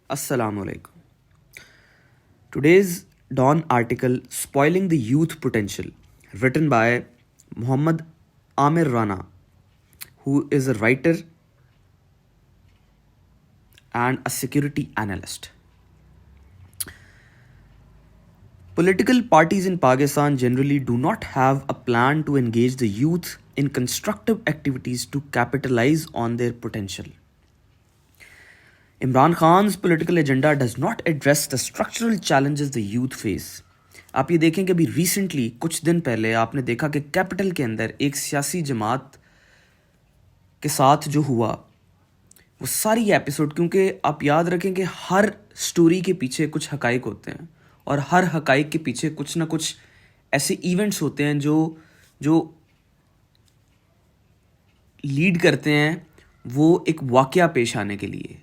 Assalamu alaikum. Today's Dawn article, Spoiling the Youth Potential, written by Muhammad Amir Rana, who is a writer and a security analyst. Political parties in Pakistan generally do not have a plan to engage the youth in constructive activities to capitalize on their potential. Imran Khan's political agenda does not address the structural challenges the youth face. آپ یہ دیکھیں کہ ابھی recently کچھ دن پہلے آپ نے دیکھا کہ کیپٹل کے اندر ایک سیاسی جماعت کے ساتھ جو ہوا وہ ساری ایپیسوڈ، کیونکہ آپ یاد رکھیں کہ ہر سٹوری کے پیچھے کچھ حقائق ہوتے ہیں اور ہر حقائق کے پیچھے کچھ نہ کچھ ایسے ایونٹس ہوتے ہیں جو لیڈ کرتے ہیں وہ ایک واقعہ پیش آنے کے لیے.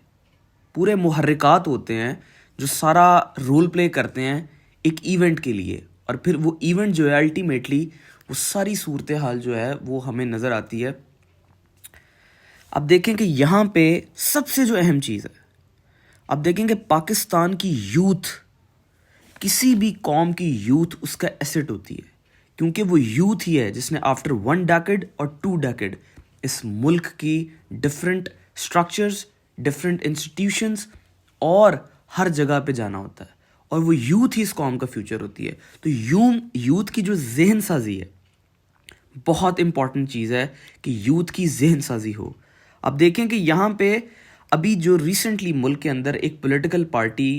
پورے محرکات ہوتے ہیں جو سارا رول پلے کرتے ہیں ایک ایونٹ کے لیے، اور پھر وہ ایونٹ جو ہے الٹیمیٹلی وہ ساری صورتحال جو ہے وہ ہمیں نظر آتی ہے. اب دیکھیں کہ یہاں پہ سب سے جو اہم چیز ہے، اب دیکھیں کہ پاکستان کی یوتھ، کسی بھی قوم کی یوتھ اس کا ایسٹ ہوتی ہے، کیونکہ وہ یوتھ ہی ہے جس نے آفٹر 1 ڈیکیڈ اور 2 ڈیکیڈ اس ملک کی ڈفرینٹ اسٹرکچرز، ڈفرینٹ انسٹیٹیوشنز اور ہر جگہ پہ جانا ہوتا ہے، اور وہ یوتھ ہی اس قوم کا فیوچر ہوتی ہے. تو یوتھ کی جو ذہن سازی ہے بہت امپورٹنٹ چیز ہے کہ یوتھ کی ذہن سازی ہو. اب دیکھیں کہ یہاں پہ ابھی جو ریسنٹلی ملک کے اندر ایک پولیٹیکل پارٹی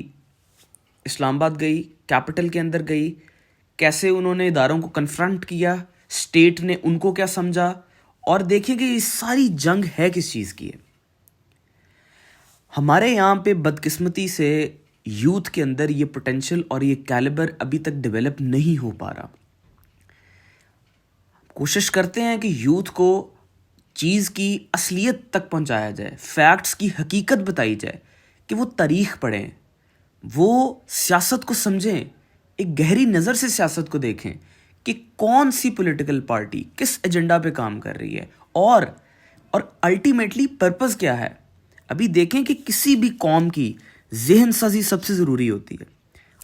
اسلام آباد گئی، کیپٹل کے اندر گئی، کیسے انہوں نے اداروں کو کنفرنٹ کیا، اسٹیٹ نے ان کو کیا سمجھا، اور دیکھیں کہ یہ ساری جنگ ہے کس چیز کی ہے. ہمارے یہاں پہ بدقسمتی سے یوتھ کے اندر یہ پوٹینشل اور یہ کیلیبر ابھی تک ڈیولپ نہیں ہو پا رہا. کوشش کرتے ہیں کہ یوتھ کو چیز کی اصلیت تک پہنچایا جائے، فیکٹس کی حقیقت بتائی جائے، کہ وہ تاریخ پڑھیں، وہ سیاست کو سمجھیں، ایک گہری نظر سے سیاست کو دیکھیں کہ کون سی پولیٹیکل پارٹی کس ایجنڈا پہ کام کر رہی ہے اور الٹیمیٹلی پرپز کیا ہے. ابھی دیکھیں کہ کسی بھی قوم کی ذہن سازی سب سے ضروری ہوتی ہے.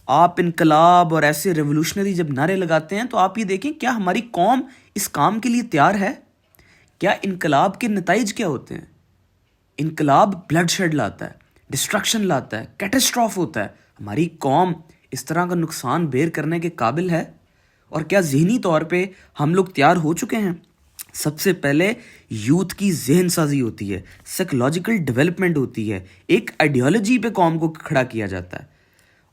آپ انقلاب اور ایسے ریولوشنری جب نعرے لگاتے ہیں تو آپ یہ دیکھیں کیا ہماری قوم اس کام کے لیے تیار ہے؟ کیا انقلاب کے نتائج کیا ہوتے ہیں؟ انقلاب بلڈ شیڈ لاتا ہے، ڈسٹرکشن لاتا ہے، کیٹسٹراف ہوتا ہے. ہماری قوم اس طرح کا نقصان بیئر کرنے کے قابل ہے؟ اور کیا ذہنی طور پہ ہم لوگ تیار ہو چکے ہیں؟ سب سے پہلے یوتھ کی ذہن سازی ہوتی ہے، سائیکولوجیکل ڈیولپمنٹ ہوتی ہے، ایک آئیڈیالوجی پہ قوم کو کھڑا کیا جاتا ہے،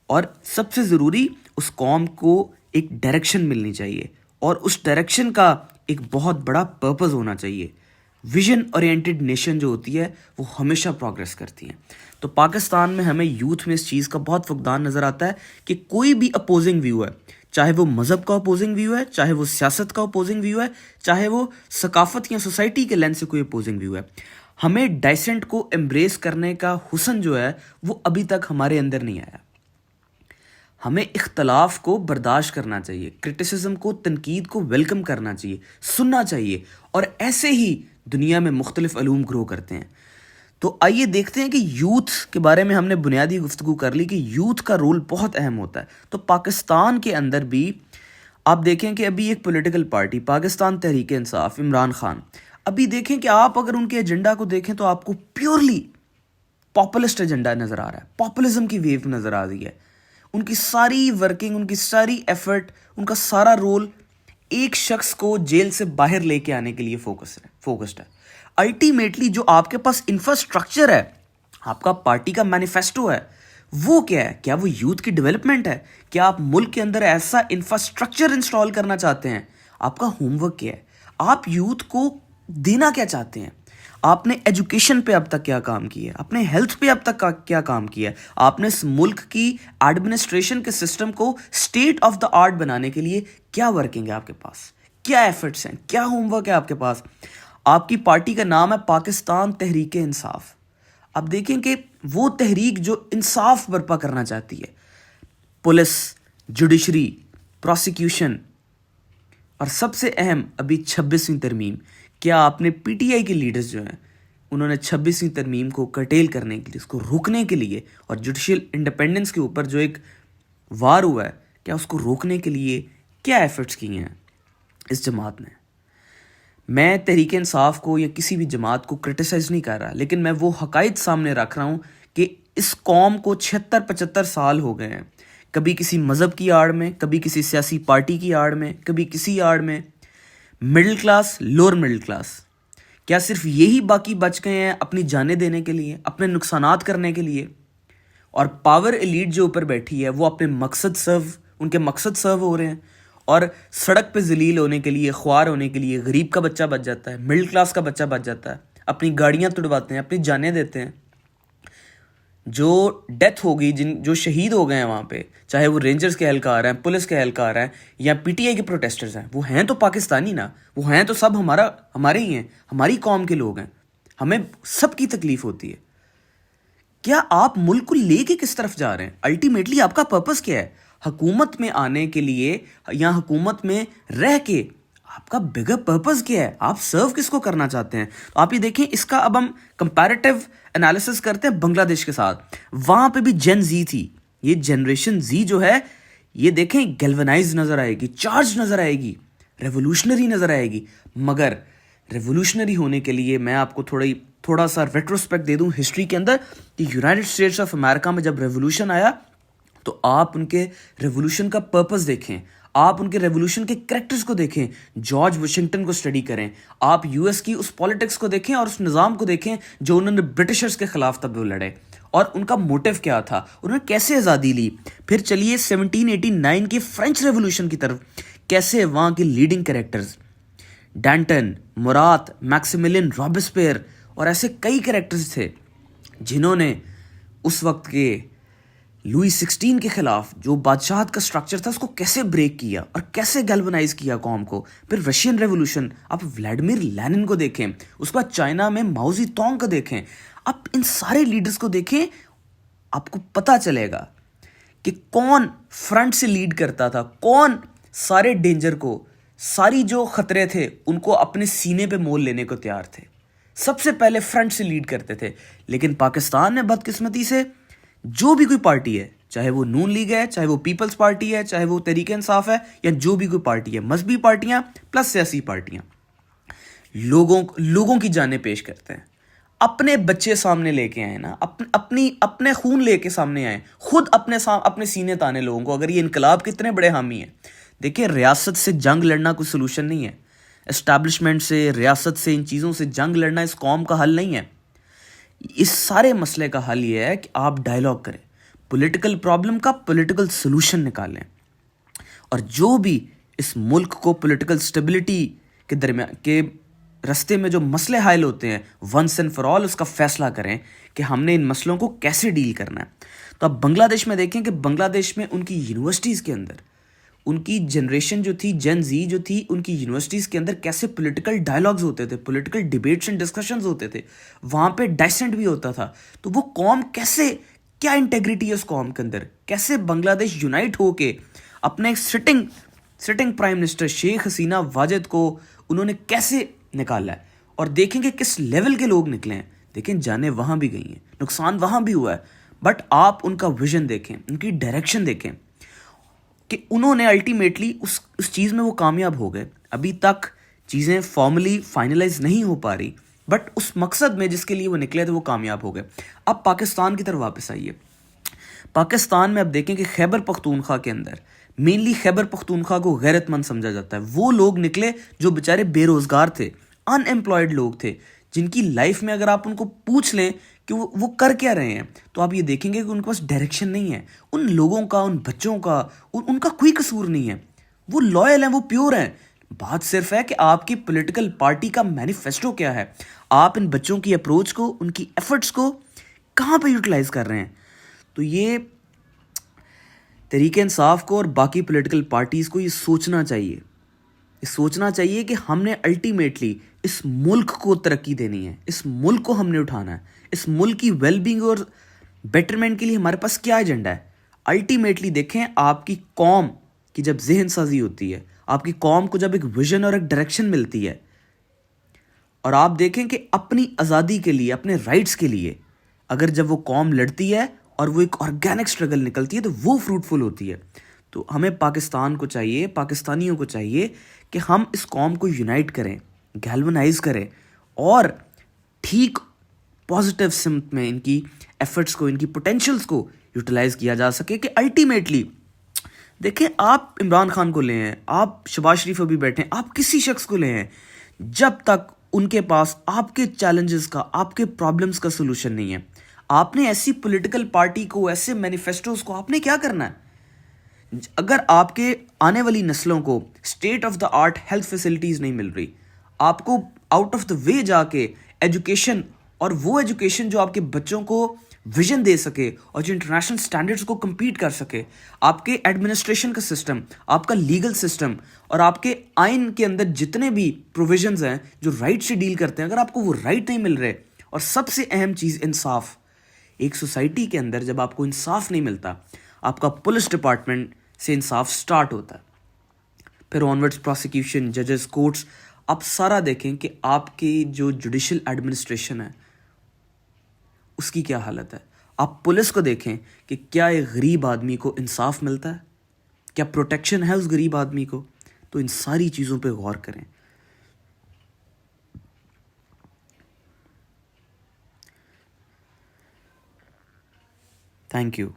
اور سب سے ضروری اس قوم کو ایک ڈائریکشن ملنی چاہیے، اور اس ڈائریکشن کا ایک بہت بڑا پرپز ہونا چاہیے. ویژن اورینٹڈ نیشن جو ہوتی ہے وہ ہمیشہ پروگریس کرتی ہے. تو پاکستان میں ہمیں یوتھ میں اس چیز کا بہت فقدان نظر آتا ہے کہ کوئی بھی اپوزنگ ویو ہے، چاہے وہ مذہب کا اپوزنگ ویو ہے، چاہے وہ سیاست کا اپوزنگ ویو ہے، چاہے وہ ثقافت یا سوسائٹی کے لینس سے کوئی اپوزنگ ویو ہے، ہمیں ڈائسنٹ کو امبریس کرنے کا حسن جو ہے وہ ابھی تک ہمارے اندر نہیں آیا. ہمیں اختلاف کو برداشت کرنا چاہیے، کرٹیسزم کو، تنقید کو ویلکم کرنا چاہیے، سننا چاہیے، اور ایسے ہی دنیا میں مختلف علوم گرو کرتے ہیں. تو آئیے دیکھتے ہیں کہ یوتھ کے بارے میں ہم نے بنیادی گفتگو کر لی کہ یوتھ کا رول بہت اہم ہوتا ہے. تو پاکستان کے اندر بھی آپ دیکھیں کہ ابھی ایک پولیٹیکل پارٹی پاکستان تحریک انصاف، عمران خان، ابھی دیکھیں کہ آپ اگر ان کے ایجنڈا کو دیکھیں تو آپ کو پیورلی پاپولسٹ ایجنڈا نظر آ رہا ہے، پاپولزم کی ویو نظر آ رہی ہے. ان کی ساری ورکنگ، ان کی ساری ایفرٹ، ان کا سارا رول ایک شخص کو جیل سے باہر لے کے آنے کے لیے فوکسڈ ہے. الٹیمیٹلی جو آپ کے پاس انفراسٹرکچر ہے، آپ کا پارٹی کا مینیفیسٹو ہے، وہ کیا ہے؟ کیا وہ یوتھ کی ڈیولپمنٹ ہے؟ کیا آپ ملک کے اندر ایسا انفراسٹرکچر انسٹال کرنا چاہتے ہیں؟ آپ کا ہوم ورک کیا ہے؟ آپ یوتھ کو دینا کیا چاہتے ہیں؟ آپ نے ایجوکیشن پہ اب تک کیا کام کیا ہے؟ اپنے ہیلتھ پہ اب تک کیا کام کیا ہے؟ آپ نے اس ملک کی ایڈمنسٹریشن کے سسٹم کو اسٹیٹ آف دا آرٹ بنانے کے لیے کیا ورکنگ ہے آپ کے پاس؟ کیا ایفرٹس ہیں؟ کیا ہوم ورک ہے آپ کے پاس؟ آپ کی پارٹی کا نام ہے پاکستان تحریک انصاف. اب دیکھیں کہ وہ تحریک جو انصاف برپا کرنا چاہتی ہے، پولیس، جوڈیشری، پروسیکیوشن، اور سب سے اہم ابھی 26ویں ترمیم. کیا آپ نے پی ٹی آئی کے لیڈرز جو ہیں انہوں نے 26ویں ترمیم کو کرٹیل کرنے کے لیے, اس کو روکنے کے لیے, اور جوڈیشل انڈیپینڈنس کے اوپر جو ایک وار ہوا ہے, کیا اس کو روکنے کے لیے کیا ایفرٹس کیے ہیں اس جماعت نے. میں تحریک انصاف کو یا کسی بھی جماعت کو کرٹیسائز نہیں کر رہا, لیکن میں وہ حقائق سامنے رکھ رہا ہوں کہ اس قوم کو 76-75 سال ہو گئے ہیں, کبھی کسی مذہب کی آڑ میں, کبھی کسی سیاسی پارٹی کی آڑ میں, کبھی کسی آڑ میں, middle class, lower middle class. کیا صرف یہی باقی بچ گئے ہیں اپنی جانیں دینے کے لیے, اپنے نقصانات کرنے کے لیے؟ اور پاور ایلیٹ جو اوپر بیٹھی ہے وہ اپنے ان کے مقصد سرو ہو رہے ہیں, اور سڑک پہ ذلیل ہونے کے لیے, خوار ہونے کے لیے غریب کا بچہ بچ جاتا ہے, مڈل کلاس کا بچہ بچ جاتا ہے, اپنی گاڑیاں تڑواتے ہیں, اپنی جانیں دیتے ہیں. جو ڈیتھ ہوگی, جو شہید ہو گئے ہیں وہاں پہ, چاہے وہ رینجرز کے اہلکار ہیں, پولیس کے اہلکار ہیں, یا پی ٹی آئی کے پروٹیسٹرز ہیں, وہ ہیں تو پاکستانی نا, وہ ہیں تو سب ہمارے ہی ہیں, ہماری قوم کے لوگ ہیں, ہمیں سب کی تکلیف ہوتی ہے. کیا آپ ملک کو لے کے کس طرف جا رہے ہیں؟ الٹیمیٹلی آپ کا پرپس کیا ہے؟ حکومت میں آنے کے لیے یا حکومت میں رہ کے آپ کا بگر پرپس کیا ہے؟ آپ سرو کس کو کرنا چاہتے ہیں؟ تو آپ یہ دیکھیں, اس کا اب ہم کمپیریٹیو انالیسس کرتے ہیں بنگلہ دیش کے ساتھ. وہاں پہ بھی جن زی تھی, یہ جنریشن زی جو ہے یہ دیکھیں گیلونائز نظر آئے گی, چارج نظر آئے گی, ریولوشنری نظر آئے گی. مگر ریولوشنری ہونے کے لیے میں آپ کو تھوڑا سا ریٹروسپیکٹ دے دوں ہسٹری کے اندر, کہ یونائٹڈ اسٹیٹس آف امریکہ میں جب ریولوشن آیا تو آپ ان کے ریولوشن کا پرپس دیکھیں, آپ ان کے ریولوشن کے کریکٹرز کو دیکھیں, جارج واشنگٹن کو اسٹڈی کریں, آپ یو ایس کی اس پالیٹکس کو دیکھیں اور اس نظام کو دیکھیں جو انہوں نے برٹشرز کے خلاف تب وہ لڑے, اور ان کا موٹیو کیا تھا, انہوں نے کیسے آزادی لی. پھر چلیے 1789 کے فرینچ ریولوشن کی طرف, کیسے وہاں کے لیڈنگ کریکٹرز ڈانٹن, مرات, میکسیملین رابسپیئر اور ایسے کئی کریکٹرز تھے جنہوں نے اس وقت کے لوئی 16 کے خلاف جو بادشاہت کا سٹرکچر تھا اس کو کیسے بریک کیا اور کیسے گیلونائز کیا قوم کو. پھر رشین ریولوشن, آپ ولیڈیمیر لینن کو دیکھیں, اس بعد چائنا میں ماؤ زی تونگ کو دیکھیں, آپ ان سارے لیڈرز کو دیکھیں, آپ کو پتہ چلے گا کہ کون فرنٹ سے لیڈ کرتا تھا, کون سارے ڈینجر کو, ساری جو خطرے تھے ان کو اپنے سینے پہ مول لینے کو تیار تھے, سب سے پہلے فرنٹ سے لیڈ کرتے تھے. لیکن پاکستان میں بدقسمتی سے جو بھی کوئی پارٹی ہے, چاہے وہ نون لیگ ہے, چاہے وہ پیپلز پارٹی ہے, چاہے وہ تحریک انصاف ہے, یا جو بھی کوئی پارٹی ہے, مذہبی پارٹیاں پلس سیاسی پارٹیاں, لوگوں کی جانیں پیش کرتے ہیں, اپنے بچے سامنے لے کے آئے نا, اپنے خون لے کے سامنے آئے, خود اپنے سینے تانے لوگوں کو. اگر یہ انقلاب کے اتنے بڑے حامی ہیں, دیکھیں ریاست سے جنگ لڑنا کوئی سلوشن نہیں ہے, اسٹیبلشمنٹ سے, ریاست سے, ان چیزوں سے جنگ لڑنا اس قوم کا حل نہیں ہے. اس سارے مسئلے کا حل یہ ہے کہ آپ ڈائیلاگ کریں, پولیٹیکل پرابلم کا پولیٹیکل سلوشن نکالیں, اور جو بھی اس ملک کو پولیٹیکل سٹیبلٹی کے درمیان کے رستے میں جو مسئلے حائل ہوتے ہیں, ونس اینڈ فار آل اس کا فیصلہ کریں کہ ہم نے ان مسئلوں کو کیسے ڈیل کرنا ہے. تو اب بنگلہ دیش میں دیکھیں کہ بنگلہ دیش میں ان کی یونیورسٹیز کے اندر, ان کی جنریشن جو تھی, جن زی جو تھی, ان کی یونیورسٹیز کے اندر کیسے پولیٹیکل ڈائیلاگز ہوتے تھے, پولیٹیکل ڈیبیٹس اینڈ ڈسکشنز ہوتے تھے, وہاں پہ ڈائسنٹ بھی ہوتا تھا. تو وہ قوم کیسے, کیا انٹیگریٹی ہے اس قوم کے اندر, کیسے بنگلہ دیش یونائٹ ہو کے اپنے sitting prime minister Sheikh Hasina Wajid کو انہوں نے کیسے نکالا ہے. اور دیکھیں کہ کس لیول کے لوگ نکلے ہیں, دیکھیں جانیں وہاں بھی گئی ہیں, نقصان وہاں بھی ہوا ہے, بٹ آپ ان کا ویژن دیکھیں, ان کی ڈائریکشن دیکھیں کہ انہوں نے الٹیمیٹلی اس چیز میں وہ کامیاب ہو گئے. ابھی تک چیزیں فارملی فائنلائز نہیں ہو پا رہی, بٹ اس مقصد میں جس کے لیے وہ نکلے تھے وہ کامیاب ہو گئے. اب پاکستان کی طرف واپس آئیے. پاکستان میں اب دیکھیں کہ خیبر پختونخوا کے اندر مینلی خیبر پختونخوا کو غیرت مند سمجھا جاتا ہے. وہ لوگ نکلے جو بیچارے بے روزگار تھے, ان ایمپلائڈ لوگ تھے, جن کی لائف میں اگر آپ ان کو پوچھ لیں کہ وہ کر کیا رہے ہیں, تو آپ یہ دیکھیں گے کہ ان کے پاس ڈائریکشن نہیں ہے. ان لوگوں کا, ان بچوں کا, ان کا کوئی قصور نہیں ہے, وہ لائل ہیں, وہ پیور ہیں. بات صرف ہے کہ آپ کی پولیٹیکل پارٹی کا مینیفیسٹو کیا ہے, آپ ان بچوں کی اپروچ کو, ان کی ایفرٹس کو کہاں پہ یوٹیلائز کر رہے ہیں. تو یہ تحریک انصاف کو اور باقی پولیٹیکل پارٹیز کو یہ سوچنا چاہیے کہ ہم نے الٹیمیٹلی اس ملک کو ترقی دینی ہے, اس ملک کو ہم نے اٹھانا ہے, اس ملک کی ویل بینگ اور بیٹرمنٹ کے لیے ہمارے پاس کیا ایجنڈا ہے. الٹیمیٹلی دیکھیں, آپ کی قوم کی جب ذہن سازی ہوتی ہے, آپ کی قوم کو جب ایک ویژن اور ایک ڈائریکشن ملتی ہے, اور آپ دیکھیں کہ اپنی آزادی کے لیے، اپنے رائٹس کے لیے اگر جب وہ قوم لڑتی ہے اور وہ ایک آرگینک سٹرگل نکلتی ہے تو وہ فروٹفل ہوتی ہے. تو ہمیں پاکستان کو چاہیے، پاکستانیوں کو چاہیے کہ ہم اس قوم کو یونائٹ کریں، گیلونائز کریں اور ٹھیک پازیٹیو سمت میں ان کی ایفرٹس کو، ان کی پوٹینشلز کو یوٹیلائز کیا جا سکے. کہ الٹیمیٹلی دیکھیں، آپ عمران خان کو لے ہیں، آپ شہباز شریف ابھی بیٹھے ہیں، آپ کسی شخص کو لے ہیں، جب تک ان کے پاس آپ کے چیلنجز کا، آپ کے پرابلمز کا سلوشن نہیں ہے، آپ نے ایسی پولیٹیکل پارٹی کو، ایسے مینیفیسٹوز کو آپ نے کیا کرنا ہے؟ اگر آپ کے آنے والی نسلوں کو state of the art health facilities نہیں مل رہی، آپ کو آؤٹ آف دا وے جا کے ایجوکیشن، اور وہ ایجوکیشن جو آپ کے بچوں کو ویژن دے سکے اور جو انٹرنیشنل سٹینڈرڈز کو کمپیٹ کر سکے، آپ کے ایڈمنسٹریشن کا سسٹم، آپ کا لیگل سسٹم اور آپ کے آئین کے اندر جتنے بھی پروویژنز ہیں جو رائٹ سے ڈیل کرتے ہیں، اگر آپ کو وہ رائٹ نہیں مل رہے، اور سب سے اہم چیز انصاف. ایک سوسائٹی کے اندر جب آپ کو انصاف نہیں ملتا، آپ کا پولیس ڈپارٹمنٹ سے انصاف سٹارٹ ہوتا ہے، پھر آنورڈس پروسیکیوشن، ججز، کورٹس. آپ سارا دیکھیں کہ آپ کی جو جوڈیشل ایڈمنسٹریشن ہے اس کی کیا حالت ہے. آپ پولیس کو دیکھیں کہ کیا ایک غریب آدمی کو انصاف ملتا ہے، کیا پروٹیکشن ہے اس غریب آدمی کو. تو ان ساری چیزوں پہ غور کریں. Thank you.